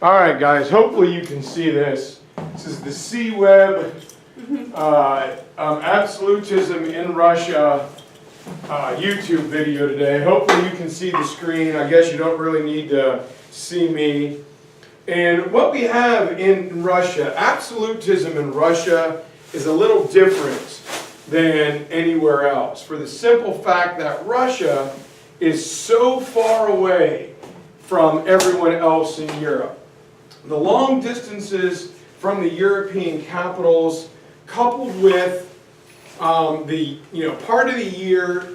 All right, guys, hopefully you can see this. This is the Webb Absolutism in Russia YouTube video today. Hopefully you can see the screen. I guess you don't really need to see me. And what we have in Russia, absolutism in Russia is a little different than anywhere else, for the simple fact that Russia is so far away from everyone else in Europe. The long distances from the European capitals, coupled with part of the year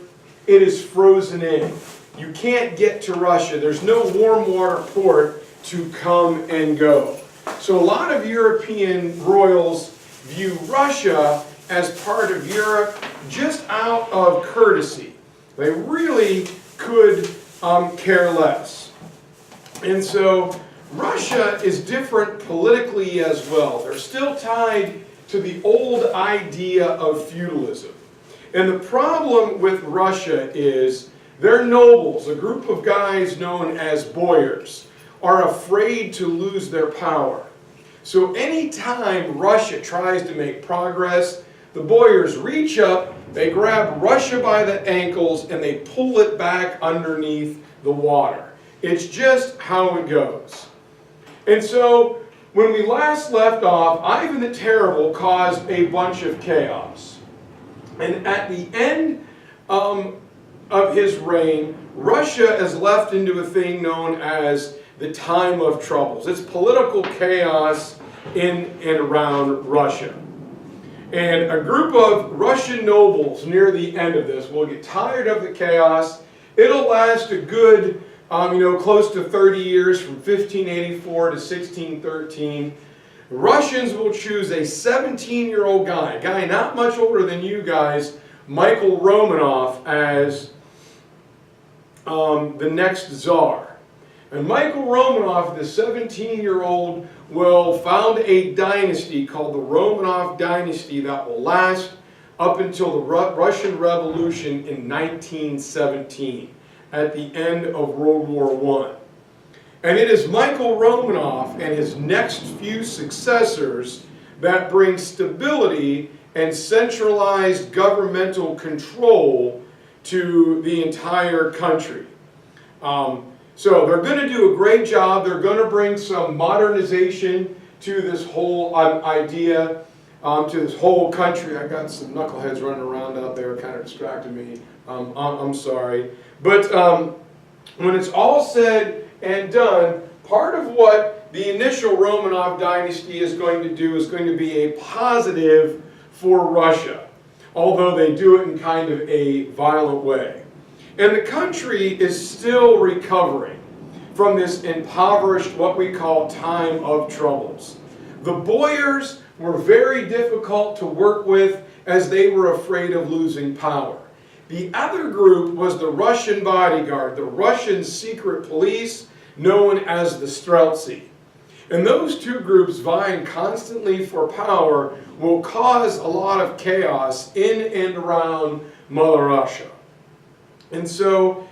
it is frozen in. You can't get to Russia. There's no warm water port to come and go. So a lot of European royals view Russia as part of Europe just out of courtesy. They really could care less. And so Russia is different politically as well. They're still tied to the old idea of feudalism. And the problem with Russia is their nobles, a group of guys known as boyars, are afraid to lose their power. So anytime Russia tries to make progress, the boyars reach up, they grab Russia by the ankles, and they pull it back underneath the water. It's just how it goes. And so, when we last left off, Ivan the Terrible caused a bunch of chaos. And at the end of his reign, Russia is left into a thing known as the time of troubles. It's political chaos in and around Russia. And a group of Russian nobles near the end of this will get tired of the chaos. It'll last a good close to 30 years, from 1584 to 1613. Russians will choose a 17-year-old guy not much older than you guys, Michael Romanov, as the next Tsar. And Michael Romanov, the 17-year-old, will found a dynasty called the Romanov dynasty that will last up until the Russian Revolution in 1917. At the end of World War I. And it is Michael Romanov and his next few successors that bring stability and centralized governmental control to the entire country. So they're going to do a great job. They're going to bring some modernization to this whole idea, to this whole country. I got some knuckleheads running around out there, kind of distracted me. I'm sorry. But when it's all said and done, part of what the initial Romanov dynasty is going to do is going to be a positive for Russia, although they do it in kind of a violent way. And the country is still recovering from this impoverished, what we call time of troubles. The boyars were very difficult to work with as they were afraid of losing power. The other group was the Russian bodyguard, the Russian secret police, known as the Streltsy. And those two groups, vying constantly for power, will cause a lot of chaos in and around Mother Russia. And so,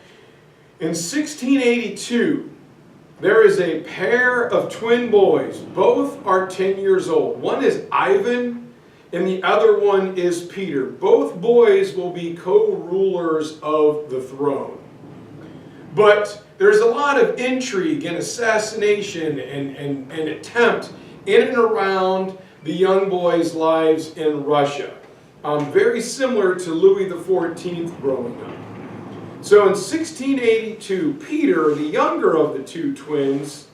in 1682, there is a pair of twin boys. Both are 10 years old. One is Ivan, and the other one is Peter. Both boys will be co-rulers of the throne. But there's a lot of intrigue and assassination and attempt in and around the young boys' lives in Russia. Very similar to Louis XIV growing up. So in 1682, Peter, the younger of the two twins,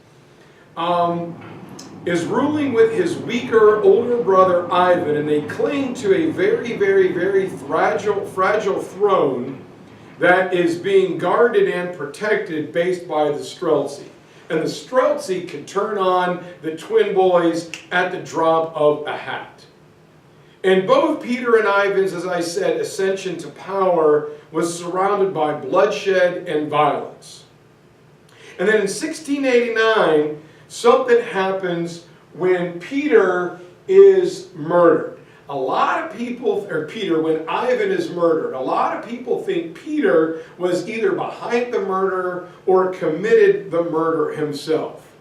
is ruling with his weaker older brother Ivan, and they cling to a very, very, very fragile throne that is being guarded and protected based by the Streltsy. And the Streltsy can turn on the twin boys at the drop of a hat. And both Peter and Ivan's, as I said, ascension to power was surrounded by bloodshed and violence. And then in 1689, something happens when Peter is murdered. A lot of people, when Ivan is murdered, a lot of people think Peter was either behind the murder or committed the murder himself.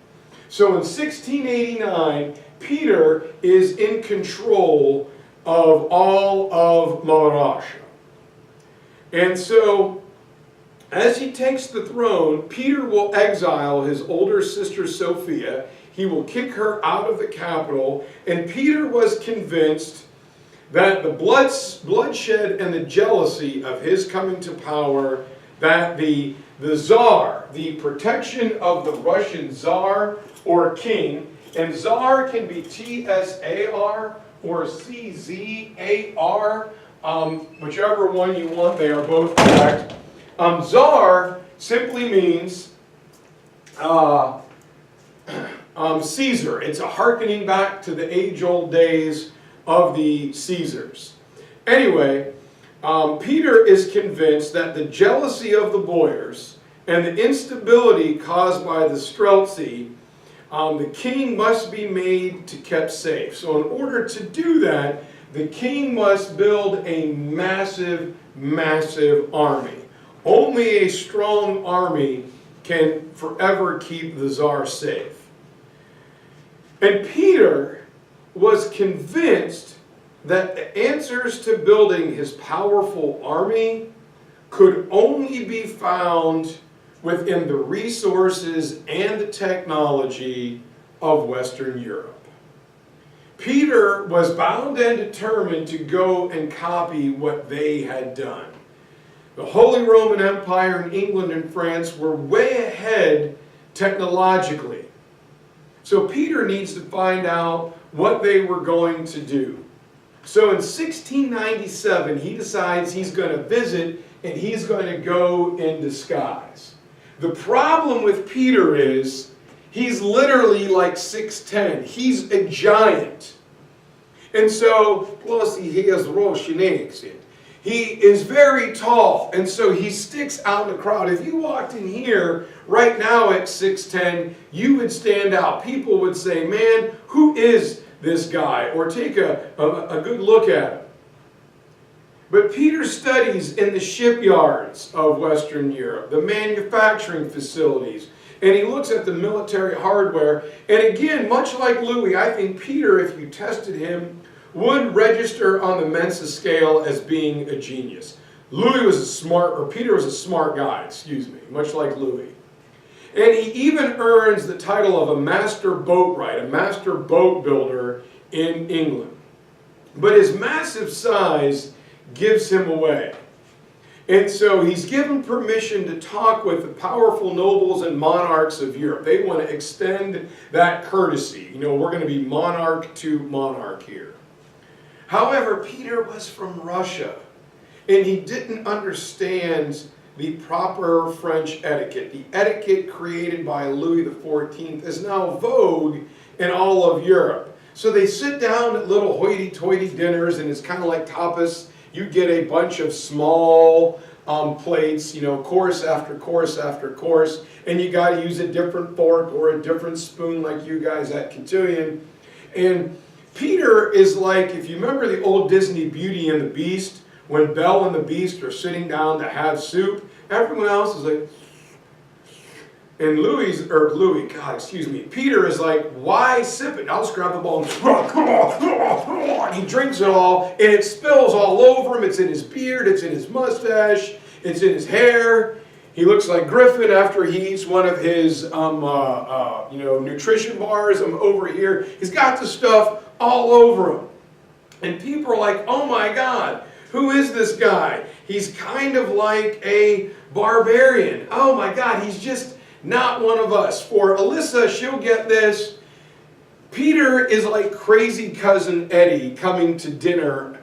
So in 1689, Peter is in control of all of Malaysia. And so, as he takes the throne, Peter will exile his older sister Sophia. He will kick her out of the capital. And Peter was convinced that the bloodshed and the jealousy of his coming to power, that the Tsar, the protection of the Russian Tsar or king, and Tsar can be T-S-A-R or C-Z-A-R, whichever one you want, they are both correct. Tsar simply means Caesar. It's a hearkening back to the age-old days of the Caesars. Anyway, Peter is convinced that the jealousy of the boyars and the instability caused by the Streltsy, the king must be made to kept safe. So in order to do that, the king must build a massive, massive army. Only a strong army can forever keep the Tsar safe. And Peter was convinced that the answers to building his powerful army could only be found within the resources and the technology of Western Europe. Peter was bound and determined to go and copy what they had done. The Holy Roman Empire and England and France were way ahead technologically. So Peter needs to find out what they were going to do. So in 1697, he decides he's going to visit and he's going to go in disguise. The problem with Peter is he's literally like 6'10". He's a giant. And so, plus he has Roshinix. He is very tall, and so he sticks out in the crowd. If you walked in here right now at 6'10", you would stand out. People would say, man, who is this guy? Or take a good look at him. But Peter studies in the shipyards of Western Europe, the manufacturing facilities, and he looks at the military hardware. And again, much like Louis, I think Peter, if you tested him, would register on the Mensa scale as being a genius. Peter was a smart guy, much like Louis. And he even earns the title of a master boatwright, a master boat builder in England. But his massive size gives him away. And so he's given permission to talk with the powerful nobles and monarchs of Europe. They want to extend that courtesy. You know, we're going to be monarch to monarch here. However, Peter was from Russia, and he didn't understand the proper French etiquette. The etiquette created by Louis XIV is now vogue in all of Europe. So they sit down at little hoity-toity dinners, and it's kind of like tapas. You get a bunch of small plates, you know, course after course after course, and you got to use a different fork or a different spoon like you guys at Cotillion. And Peter is like, if you remember the old Disney Beauty and the Beast, when Belle and the Beast are sitting down to have soup, everyone else is like, and Peter is like, why sip it? I'll just grab the bowl and he drinks it all, and it spills all over him. It's in his beard, it's in his mustache, it's in his hair. He looks like Griffin after he eats one of his nutrition bars. Over here. He's got the stuff all over him. And people are like, oh my God, who is this guy? He's kind of like a barbarian. Oh my God, he's just not one of us. For Alyssa, she'll get this. Peter is like crazy cousin Eddie coming to dinner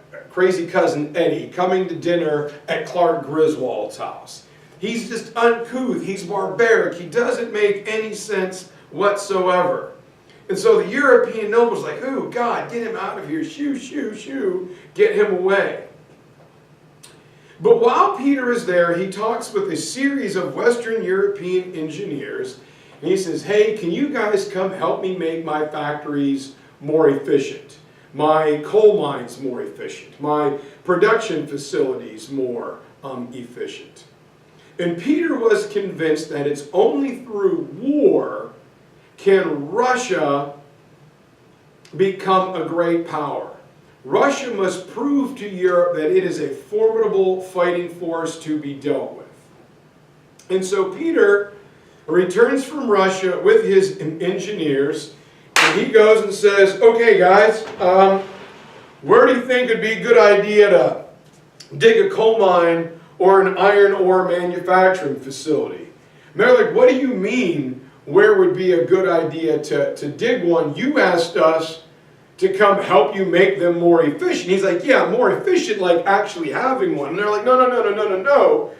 at Clark Griswold's house. He's just uncouth. He's barbaric. He doesn't make any sense whatsoever. And so the European nobles are like, oh God, get him out of here. Shoo, shoo, shoo. Get him away. But while Peter is there, he talks with a series of Western European engineers. And he says, hey, can you guys come help me make my factories more efficient? My coal mines more efficient? My production facilities more efficient? And Peter was convinced that it's only through war can Russia become a great power. Russia must prove to Europe that it is a formidable fighting force to be dealt with. And so Peter returns from Russia with his engineers, and he goes and says, okay guys, where do you think it'd be a good idea to dig a coal mine or an iron ore manufacturing facility? And they're like, what do you mean, where would be a good idea to dig one? You asked us to come help you make them more efficient. He's like, yeah, more efficient, like actually having one. And they're like, no.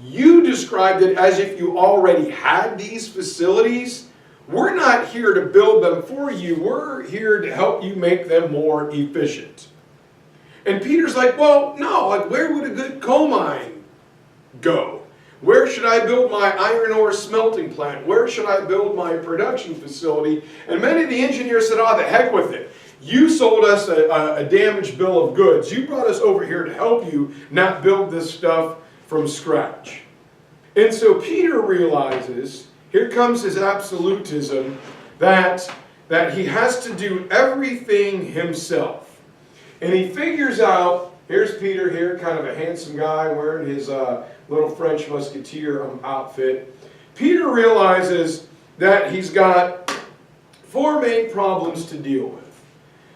You described it as if you already had these facilities. We're not here to build them for you. We're here to help you make them more efficient. And Peter's like, well, no, like where would a good coal mine go? Where should I build my iron ore smelting plant? Where should I build my production facility? And many of the engineers said, oh, the heck with it. You sold us a damaged bill of goods. You brought us over here to help you, not build this stuff from scratch. And so Peter realizes, here comes his absolutism, that he has to do everything himself. And he figures out, here's Peter here, kind of a handsome guy wearing his little French musketeer outfit. Peter realizes that he's got four main problems to deal with.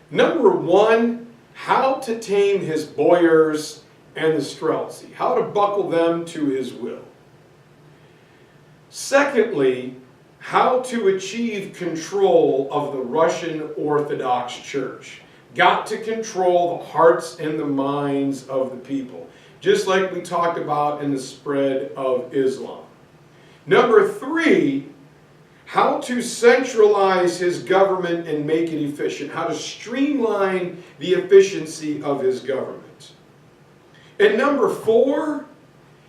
Number one, how to tame his boyars and the Streltsy, how to buckle them to his will. Secondly, how to achieve control of the Russian Orthodox Church. Got to control the hearts and the minds of the people, just like we talked about in the spread of Islam. Number three, how to centralize his government and make it efficient, how to streamline the efficiency of his government. And number four,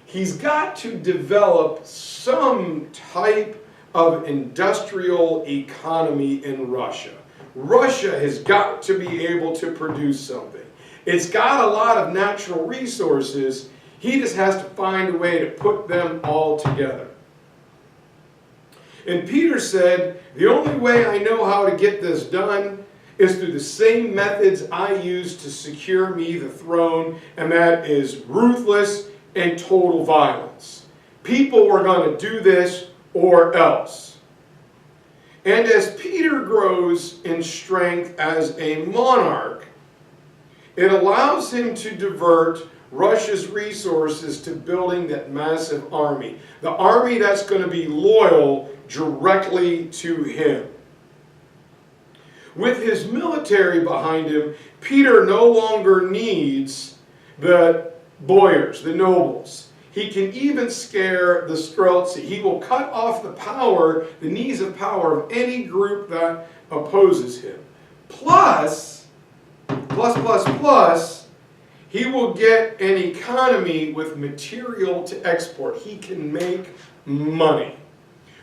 he's got to develop some type of industrial economy in Russia. Russia has got to be able to produce something. It's got a lot of natural resources. He just has to find a way to put them all together. And Peter said, the only way I know how to get this done is through the same methods I used to secure me the throne, and that is ruthless and total violence. People were going to do this or else. And as Peter grows in strength as a monarch, it allows him to divert Russia's resources to building that massive army. The army that's going to be loyal directly to him. With his military behind him, Peter no longer needs the boyars, the nobles. He can even scare the Streltsy. He will cut off the power, the knees of power of any group that opposes him. Plus, he will get an economy with material to export. He can make money.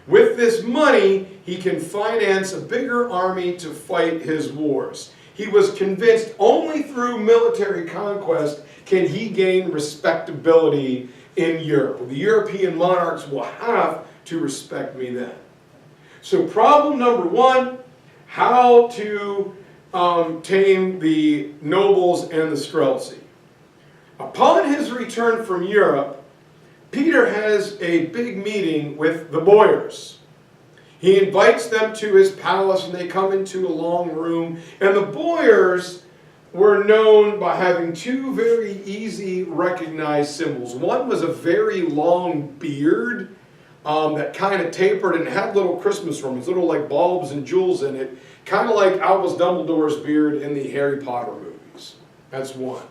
With this money, he can finance a bigger army to fight his wars. He was convinced only through military conquest can he gain respectability in Europe. The European monarchs will have to respect me then. So problem number one, how to tame the nobles and the Streltsy. Upon his return from Europe, Peter has a big meeting with the boyars. He invites them to his palace, and they come into a long room. And the boyars were known by having two very easy recognized symbols. One was a very long beard that kind of tapered and had little Christmas ornaments, little like bulbs and jewels in it, kind of like Albus Dumbledore's beard in the Harry Potter movies. That's one.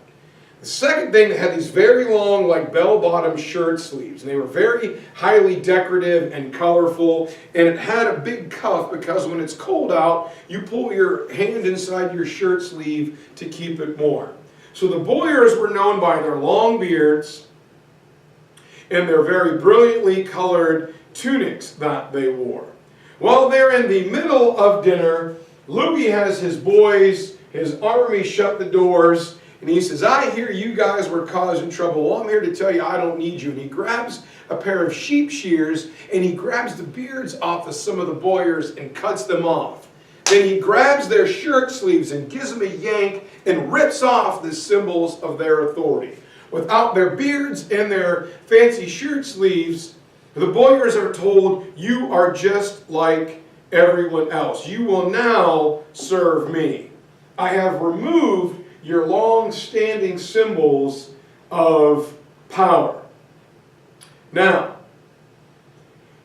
The second thing, they had these very long, like bell-bottom shirt sleeves, and they were very highly decorative and colorful, and it had a big cuff because when it's cold out, you pull your hand inside your shirt sleeve to keep it warm. So the boyars were known by their long beards and their very brilliantly colored tunics that they wore. While they're in the middle of dinner, Louis has his boys, his army shut the doors, And he says, I hear you guys were causing trouble. Well, I'm here to tell you I don't need you. And he grabs a pair of sheep shears and he grabs the beards off of some of the boyars and cuts them off. Then he grabs their shirt sleeves and gives them a yank and rips off the symbols of their authority. Without their beards and their fancy shirt sleeves, the boyars are told, you are just like everyone else. You will now serve me. I have removed your long-standing symbols of power. Now,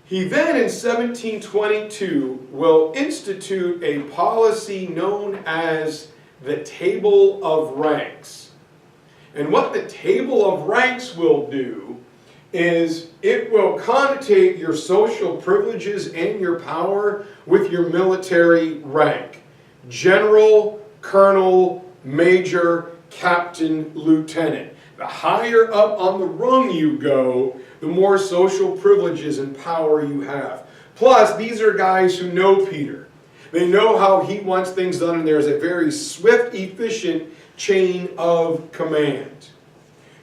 he then in 1722 will institute a policy known as the Table of Ranks. And what the Table of Ranks will do is it will connotate your social privileges and your power with your military rank. General, colonel, major, captain, lieutenant. The higher up on the rung you go, the more social privileges and power you have. Plus, these are guys who know Peter. They know how he wants things done, and there's a very swift, efficient chain of command.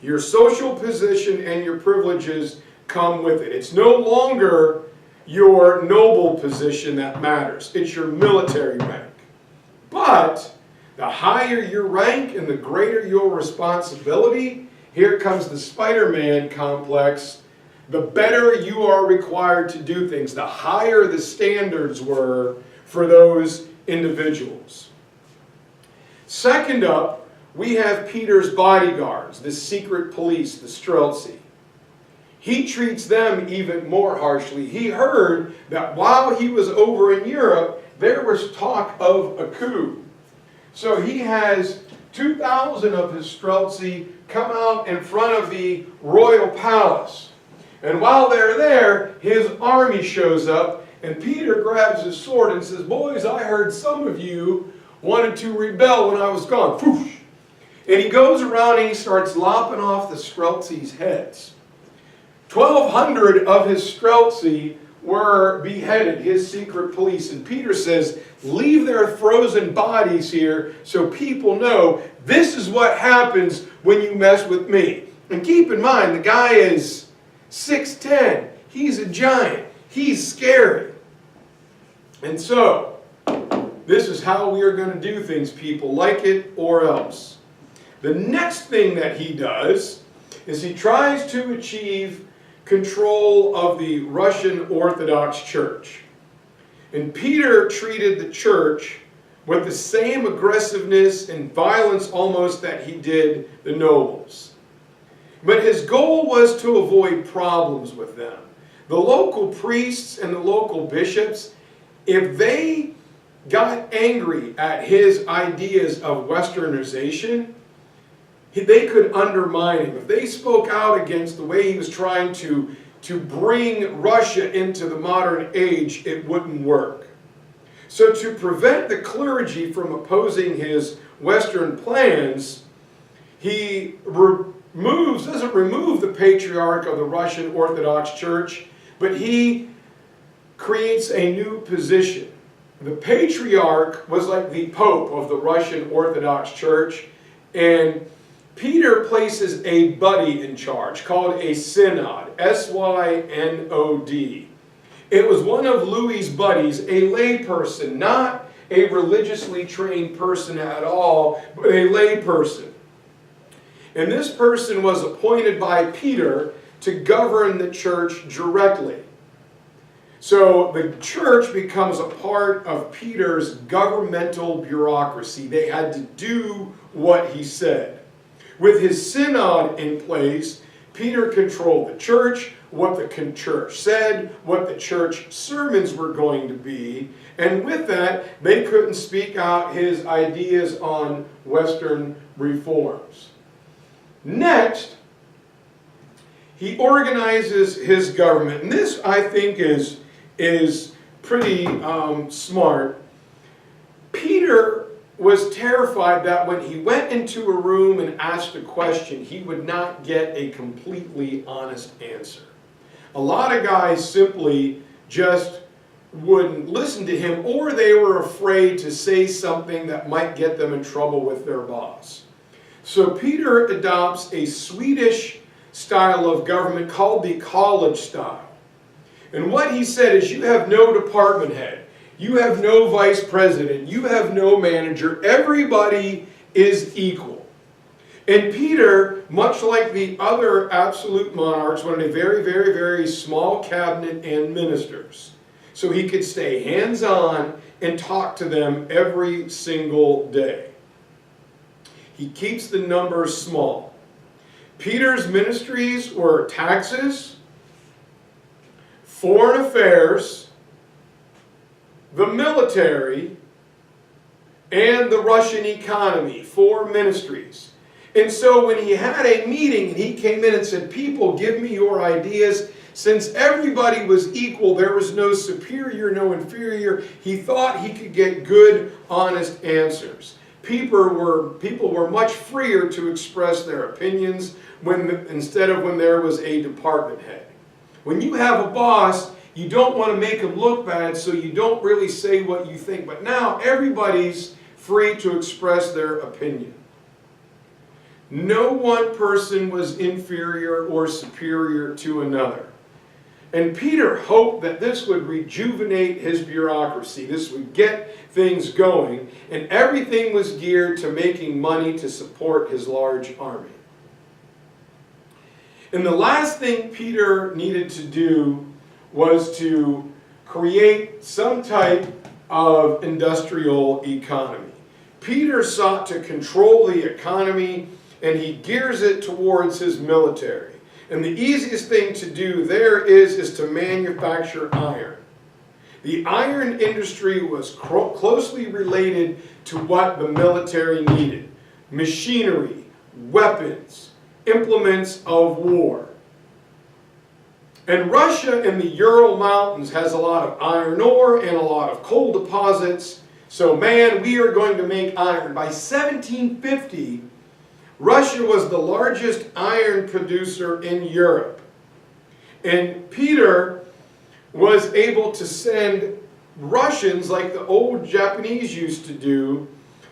Your social position and your privileges come with it. It's no longer your noble position that matters. It's your military rank. But the higher your rank and the greater your responsibility, here comes the Spider-Man complex, the better you are required to do things, the higher the standards were for those individuals. Second up, we have Peter's bodyguards, the secret police, the Streltsy. He treats them even more harshly. He heard that while he was over in Europe, there was talk of a coup. So he has 2,000 of his Streltsy come out in front of the royal palace. And while they're there, his army shows up, and Peter grabs his sword and says, boys, I heard some of you wanted to rebel when I was gone. Whoosh! And he goes around and he starts lopping off the Streltsy's heads. 1,200 of his Streltsy were beheaded, his secret police. And Peter says, leave their frozen bodies here so people know this is what happens when you mess with me. And keep in mind, the guy is 6'10". He's a giant. He's scary. And so, this is how we are going to do things, people. Like it or else. The next thing that he does is he tries to achieve control of the Russian Orthodox Church. And Peter treated the church with the same aggressiveness and violence almost that he did the nobles. But his goal was to avoid problems with them. The local priests and the local bishops, if they got angry at his ideas of westernization, they could undermine him. If they spoke out against the way he was trying to bring Russia into the modern age, it wouldn't work. So to prevent the clergy from opposing his Western plans, he doesn't remove the patriarch of the Russian Orthodox Church, but he creates a new position. The patriarch was like the Pope of the Russian Orthodox Church, and Peter places a buddy in charge called a synod, S-Y-N-O-D. It was one of Louis's buddies, a lay person, not a religiously trained person at all, but a lay person. And this person was appointed by Peter to govern the church directly. So the church becomes a part of Peter's governmental bureaucracy. They had to do what he said. With his synod in place, Peter controlled the church, what the church said, what the church sermons were going to be, and with that, they couldn't speak out his ideas on Western reforms. Next, he organizes his government, and this, I think, is pretty smart. Peter was terrified that when he went into a room and asked a question, he would not get a completely honest answer. A lot of guys simply just wouldn't listen to him, or they were afraid to say something that might get them in trouble with their boss. So Peter adopts a Swedish style of government called the college style. And what he said is, you have no department head, you have no vice president, you have no manager, everybody is equal. And Peter, much like the other absolute monarchs, wanted a very, very, very small cabinet and ministers, so he could stay hands-on and talk to them every single day. He keeps the numbers small. Peter's ministries were taxes, foreign affairs, the military, and the Russian economy. 4 ministries. And so when he had a meeting and he came in and said, people, give me your ideas. Since everybody was equal, there was no superior, no inferior, he thought he could get good, honest answers. People were much freer to express their opinions instead of when there was a department head. When you have a boss, you don't want to make him look bad, so you don't really say what you think. But now everybody's free to express their opinion. No one person was inferior or superior to another. And Peter hoped that this would rejuvenate his bureaucracy. This would get things going. And everything was geared to making money to support his large army. And the last thing Peter needed to do was to create some type of industrial economy. Peter sought to control the economy, and he gears it towards his military. And the easiest thing to do there is to manufacture iron. The iron industry was closely related to what the military needed: machinery, weapons, implements of war. And Russia in the Ural Mountains has a lot of iron ore and a lot of coal deposits. So man, we are going to make iron. By 1750, Russia was the largest iron producer in Europe. And Peter was able to send Russians, like the old Japanese used to do,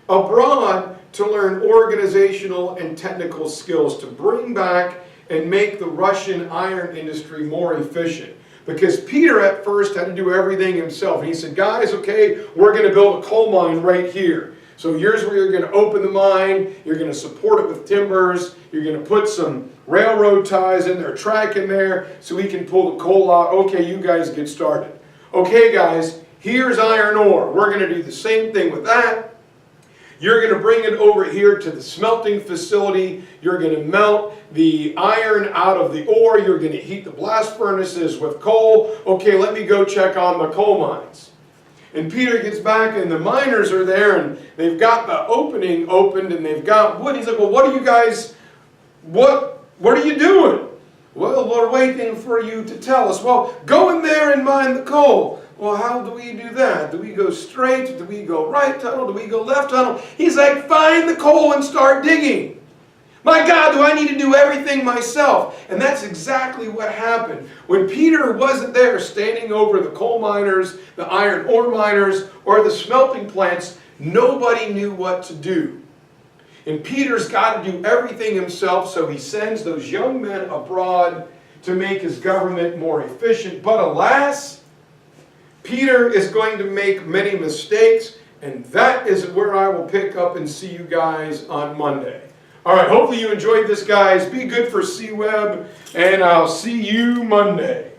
abroad to learn organizational and technical skills to bring back and make the Russian iron industry more efficient. Because Peter at first had to do everything himself. And he said, guys, okay, we're going to build a coal mine right here. So here's where you're going to open the mine, you're going to support it with timbers, you're going to put some railroad ties in there, track in there, so we can pull the coal out. Okay, you guys get started. Okay, guys, here's iron ore. We're going to do the same thing with that. You're going to bring it over here to the smelting facility. You're going to melt the iron out of the ore. You're going to heat the blast furnaces with coal. Okay, let me go check on the coal mines. And Peter gets back and the miners are there and they've got the opening opened and they've got wood. He's like, well, what are you guys, what are you doing? Well, we're waiting for you to tell us. Well, go in there and mine the coal. Well, how do we do that? Do we go straight? Do we go right tunnel? Do we go left tunnel? He's like, find the coal and start digging. My God, do I need to do everything myself? And that's exactly what happened. When Peter wasn't there standing over the coal miners, the iron ore miners, or the smelting plants, nobody knew what to do. And Peter's got to do everything himself, so he sends those young men abroad to make his government more efficient. But alas, Peter is going to make many mistakes, and that is where I will pick up and see you guys on Monday. All right, hopefully you enjoyed this, guys. Be good for Webb, and I'll see you Monday.